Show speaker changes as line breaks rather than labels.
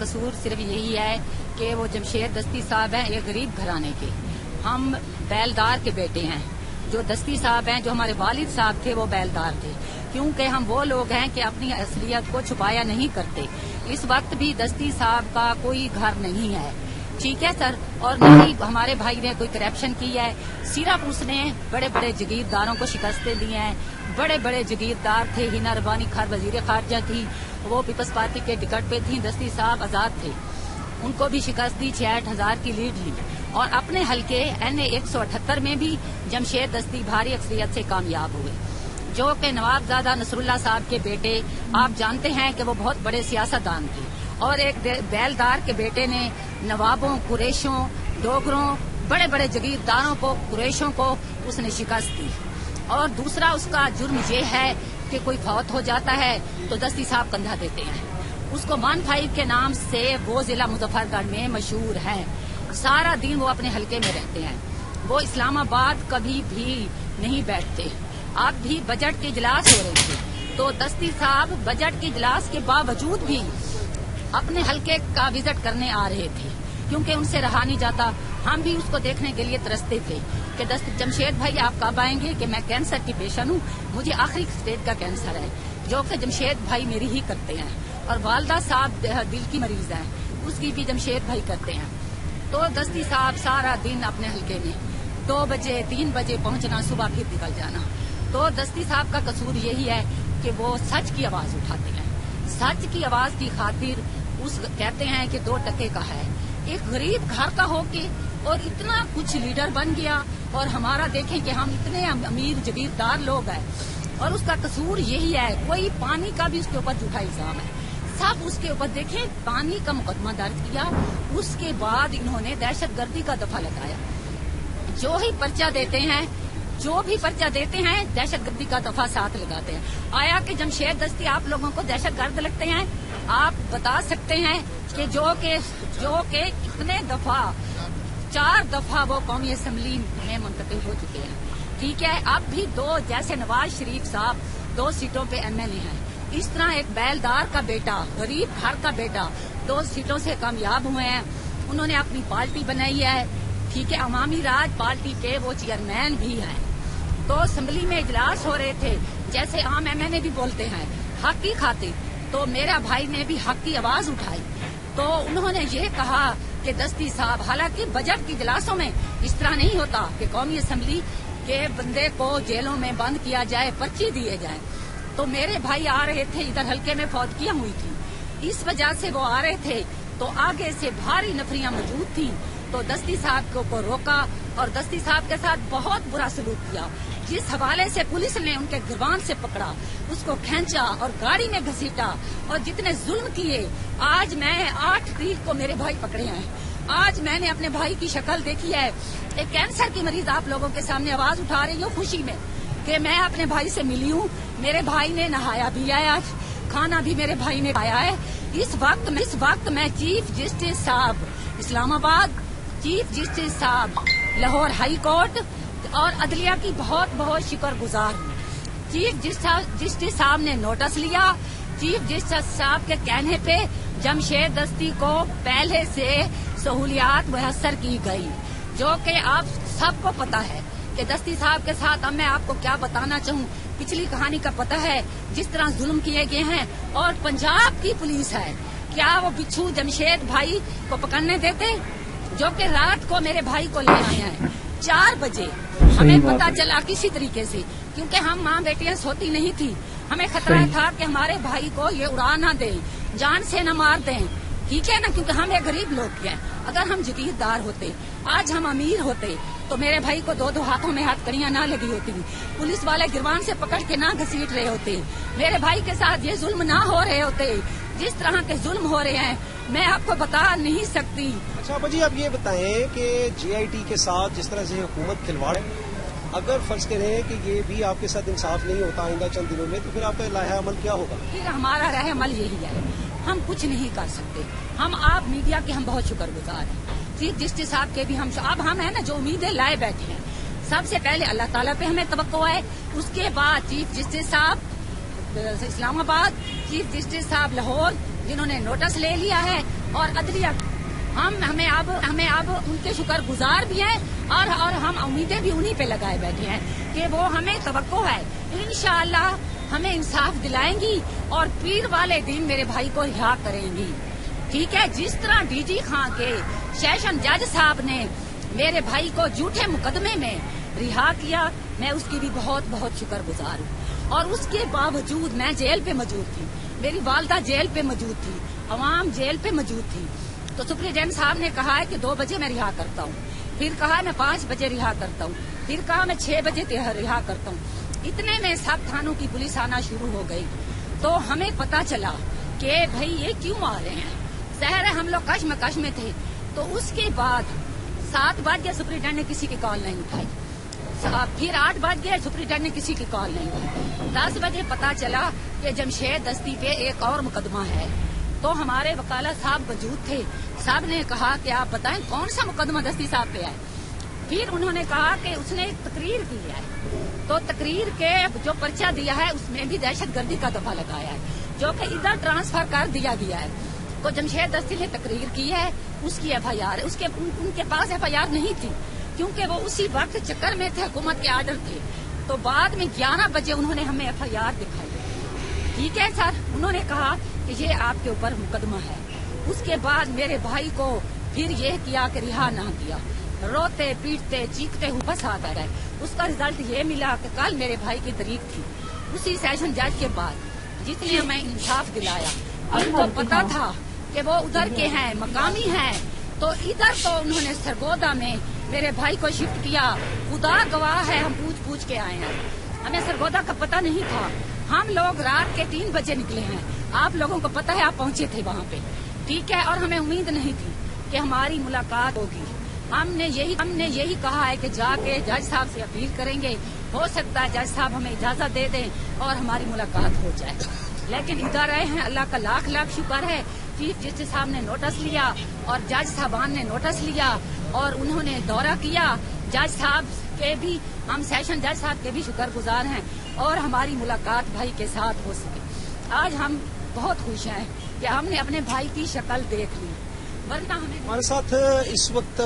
कसूर सिर्फ यही है कि वो जमशेद दस्ती साहब हैं, एक गरीब घराने के। हम बैलदार के बेटे हैं। जो दस्ती साहब हैं, जो हमारे वालिद साहब थे, वो बैलदार थे। क्योंकि हम वो लोग हैं कि अपनी असलियत को छुपाया नहीं करते। इस वक्त भी दस्ती साहब का कोई घर नहीं है, ठीक है सर। और न ही हमारे भाई ने कोई करप्शन की है, सिर्फ उसने बड़े बड़े जगीरदारों को शिकस्तें दी हैं। बड़े बड़े जगीरदार थे, हिना रबानी खान वजीर खारजा थी, वो पीपल्स पार्टी के टिकट पे थी। दस्ती साहब आजाद थे, उनको भी शिकस्त दी, 66,000 की लीड ली। और अपने हल्के NA 178 में भी जमशेद दस्ती भारी अक्सरियत से कामयाब हुए, जो कि नवाबजादा नसरुल्लाह साहब के बेटे, आप जानते हैं कि वो बहुत बड़े सियासतदान थे। और एक बैलदार के बेटे ने नवाबों, कुरैशों, डोगरों, बड़े बड़े जगीरदारों को, कुरैशों को उसने शिकस्त दी। और दूसरा उसका जुर्म ये है कि कोई फौत हो जाता है तो दस्ती साहब कंधा देते हैं उसको। 15 के नाम से वो जिला मुजफ्फरगढ़ में मशहूर है। सारा दिन वो अपने हलके में रहते हैं। वो इस्लामाबाद कभी भी नहीं बैठते। आप भी बजट के इजलास हो रहे थे तो दस्ती साहब बजट के इजलास के बावजूद भी अपने हलके का विजिट करने आ रहे थे, क्योंकि उनसे रहा नहीं जाता। हम भी उसको देखने के लिए तरसते थे कि जमशेद भाई आप कब आएंगे, कि मैं कैंसर की पेशेंट हूँ, मुझे आखिरी स्टेज का कैंसर है, जो कि जमशेद भाई मेरी ही करते हैं। और वालदा साहब दिल की मरीज हैं, उसकी भी जमशेद भाई करते हैं। तो दस्ती साहब सारा दिन अपने हलके में 2 बजे 3 बजे पहुंचना, सुबह फिर निकल जाना। तो दस्ती साहब का कसूर यही है कि वो सच की आवाज उठाते हैं। सच की आवाज की खातिर उस कहते हैं कि 2 टके का है। एक गरीब घर का होके और इतना कुछ लीडर बन गया, और हमारा देखें कि हम इतने अमीर जगीरदार लोग हैं। और उसका कसूर यही है, कोई पानी का भी उसके ऊपर झूठा इल्जाम है। सब उसके ऊपर देखें, पानी का मुकदमा दर्ज किया, उसके बाद इन्होंने दहशतगर्दी का दफा लगाया। जो भी पर्चा देते हैं दहशतगर्दी का दफा साथ लगाते हैं। आया कि जमशेद दस्ती आप लोगों को दहशतगर्द लगते हैं? आप बता सकते हैं कि जो के कितने दफा, 4 दफा वो कौमी असम्बली में मुंतकिल हो चुके हैं, ठीक है। अब भी 2, जैसे नवाज शरीफ साहब 2 सीटों पे MLA हैं, इस तरह एक बैलदार का बेटा, गरीब घर का बेटा 2 सीटों से कामयाब हुए हैं। उन्होंने अपनी पार्टी बनाई है, ठीक है। अवामी राज पार्टी के वो चेयरमैन भी हैं। तो असम्बली में इजलास हो रहे थे, जैसे आम MLA भी बोलते हैं हक की खातिर, तो मेरा भाई ने भी हक की आवाज उठाई। तो उन्होंने ये कहा कि दस्ती साहब, हालांकि बजट की इजलासों में इस तरह नहीं होता कि कौमी असम्बली के बंदे को जेलों में बंद किया जाए, पर्ची दिए जाए। तो मेरे भाई आ रहे थे, इधर हल्के में फौतगियां हुई थी, इस वजह से वो आ रहे थे। तो आगे से भारी नफरियां मौजूद थी, तो दस्ती साहब को रोका और दस्ती साहब के साथ बहुत बुरा सलूक किया। जिस हवाले से पुलिस ने उनके गिरबान से पकड़ा, उसको खींचा और गाड़ी में घसीटा, और जितने जुल्म किए। आज मैं 8 तारीख को मेरे भाई पकड़े हैं। आज मैंने अपने भाई की शक्ल देखी है। एक कैंसर की मरीज आप लोगों के सामने आवाज उठा रही हूँ खुशी में कि मैं अपने भाई से मिली हूँ। मेरे भाई ने नहाया भी है, आज खाना भी मेरे भाई ने खाया है। इस वक्त मैं चीफ जस्टिस साहब इस्लामाबाद, चीफ जस्टिस साहब लाहौर हाई कोर्ट और अदलिया की बहुत बहुत शुक्रगुजार हूँ। चीफ जस्टिस साहब ने नोटिस लिया। चीफ जस्टिस साहब के कहने पे जमशेद दस्ती को पहले से सहूलियात मुयस्सर की गई, जो कि आप सबको पता है कि दस्ती साहब के साथ। अब मैं आपको क्या बताना चाहूँ, पिछली कहानी का पता है, जिस तरह जुल्म किए गए हैं। और पंजाब की पुलिस है, क्या वो बिच्छू जमशेद भाई को पकड़ने देते, जो कि रात को मेरे भाई को ले आए हैं 4 बजे। हमें पता चला किसी तरीके से, क्योंकि हम माँ बेटियां सोती नहीं थी। हमें खतरा था कि हमारे भाई को ये उड़ा ना दे, जान से न मार दें, ठीक है ना, क्योंकि हम एक गरीब लोग हैं। अगर हम जगीरदार होते, आज हम अमीर होते, तो मेरे भाई को 2-2 हाथों में हथकड़ियां ना लगी होती, पुलिस वाले गिरबान से पकड़ के ना घसीट रहे होते, मेरे भाई के साथ ये जुल्म ना हो रहे होते। जिस तरह के जुल्म हो रहे हैं मैं आपको बता नहीं सकती।
अच्छा आपा जी, आप ये बताएं कि JIT के साथ जिस तरह से हुकूमत खिलवाड़ है, अगर फर्ज करें कि ये भी आपके साथ इंसाफ नहीं होता आइंदा चंद दिनों में, तो फिर आपका राह अमल क्या होगा?
फिर हमारा राह अमल यही है, हम कुछ नहीं कर सकते। हम आप मीडिया के हम बहुत शुक्रगुजार हैं, चीफ जस्टिस साहब के भी हम। अब हम है ना जो उम्मीदें लाए बैठे हैं, सबसे पहले अल्लाह ताला पे हमें तवक्को है, उसके बाद चीफ जस्टिस साहब इस्लामाबाद, चीफ जस्टिस साहब लाहौर, जिन्होंने नोटिस ले लिया है और अदलिया हमें अब उनके शुक्र गुजार भी हैं और हम उम्मीदें भी उन्हीं पे लगाए बैठे हैं कि वो हमें तवक्को है इंशाअल्लाह हमें इंसाफ दिलाएंगी और पीर वाले दिन मेरे भाई को रिहा करेंगी। ठीक है, जिस तरह डीजी खां के सेशन जज साहब ने मेरे भाई को झूठे मुकदमे में रिहा किया, मैं उसकी भी बहुत बहुत शुक्रगुजार हूँ। और उसके बावजूद मैं जेल पे मौजूद थी, मेरी वालदा जेल पे मौजूद थी, अवाम जेल पे मौजूद थी, तो सुप्रीडेंट साहब ने कहा है कि 2 बजे मैं रिहा करता हूँ, फिर कहा मैं 5 बजे रिहा करता हूँ, फिर कहा मैं 6 बजे रिहा करता हूँ। इतने में सब थानों की पुलिस आना शुरू हो गई, तो हमें पता चला कि भाई ये क्यों आ रहे हैं। शहर है, हम लोग कश्मकश में थे। तो उसके बाद 7 बजे सुप्रीडेंट ने किसी की कॉल नहीं उठाई, फिर 8 बजे सुप्रीडेंट ने किसी की कॉल नहीं उठाई। 10 बजे पता चला कि जमशेद दस्ती पे एक और मुकदमा है। तो हमारे वकालत साहब मौजूद थे, साहब ने कहा कि आप बताएं कौन सा मुकदमा दस्ती साहब पे है। फिर उन्होंने कहा कि उसने एक तकरीर की है, तो तकरीर के जो पर्चा दिया है उसमें भी दहशतगर्दी का दफा लगाया है, जो कि इधर ट्रांसफर कर दिया गया है। तो जमशेद दस्ती ने तकरीर की है, उसकी FIR उनके पास FIR नहीं थी, क्योंकि वो उसी वक्त चक्कर में थे, हुकूमत के आर्डर थे। तो बाद में 11 बजे उन्होंने हमें FIR दिखाई। ठीक है सर, उन्होंने कहा कि ये आपके ऊपर मुकदमा है। उसके बाद मेरे भाई को फिर ये किया कि रिहा ना किया, रोते पीटते चीखते हुए बस आता रहे। उसका रिजल्ट ये मिला कि कल मेरे भाई की तारीख थी। उसी सेशन जज के बाद जितने मैं इंसाफ दिलाया, उनको पता था कि वो उधर के हैं, मकामी हैं, तो इधर तो उन्होंने सरगोदा में मेरे भाई को शिफ्ट किया। खुदा गवाह है, हम पूछ के आए हैं, हमें सरगोदा का पता नहीं था। हम लोग रात के 3 बजे निकले हैं, आप लोगों को पता है, आप पहुंचे थे वहाँ पे। ठीक है, और हमें उम्मीद नहीं थी कि हमारी मुलाकात होगी। हमने यही कहा है कि जाके जज साहब से अपील करेंगे, हो सकता है जज साहब हमें इजाजत दे दें और हमारी मुलाकात हो जाए। लेकिन इधर आए हैं, अल्लाह का लाख लाख शुक्र है, चीफ जस्टिस साहब ने नोटिस लिया और जज साहबान ने नोटिस लिया और उन्होंने दौरा किया। जज साहब के भी, हम सेशन जज साहब के भी शुक्रगुजार हैं और हमारी मुलाकात भाई के साथ हो सके। आज हम बहुत खुश हैं कि हमने अपने भाई की शक्ल देख ली, वरना हमें
हमारे साथ इस वक्त